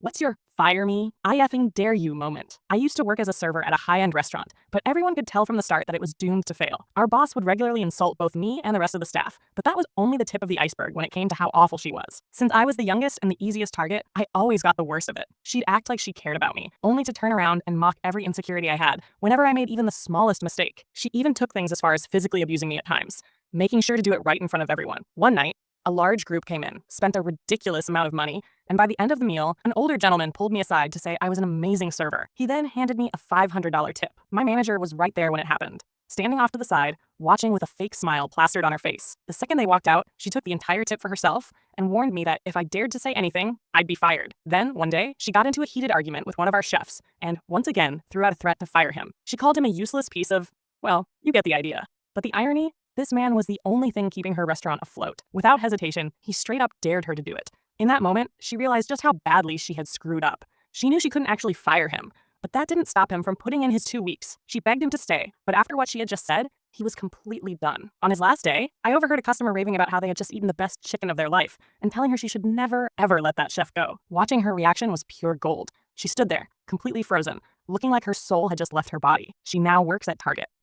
What's your fire me, I effing dare you moment? I used to work as a server at a high-end restaurant, but everyone could tell from the start that it was doomed to fail. Our boss would regularly insult both me and the rest of the staff, but that was only the tip of the iceberg when it came to how awful she was. Since I was the youngest and the easiest target, I always got the worst of it. She'd act like she cared about me, only to turn around and mock every insecurity I had whenever I made even the smallest mistake. She even took things as far as physically abusing me at times, making sure to do it right in front of everyone. One night, a large group came in, spent a ridiculous amount of money, and by the end of the meal, an older gentleman pulled me aside to say I was an amazing server. He then handed me a $500 tip. My manager was right there when it happened, standing off to the side, watching with a fake smile plastered on her face. The second they walked out, she took the entire tip for herself and warned me that if I dared to say anything, I'd be fired. Then, one day, she got into a heated argument with one of our chefs and, once again, threw out a threat to fire him. She called him a useless piece of, well, you get the idea. But the irony? This man was the only thing keeping her restaurant afloat. Without hesitation, he straight up dared her to do it. In that moment, she realized just how badly she had screwed up. She knew she couldn't actually fire him, but that didn't stop him from putting in his 2 weeks. She begged him to stay, but after what she had just said, he was completely done. On his last day, I overheard a customer raving about how they had just eaten the best chicken of their life and telling her she should never, ever let that chef go. Watching her reaction was pure gold. She stood there, completely frozen, looking like her soul had just left her body. She now works at Target.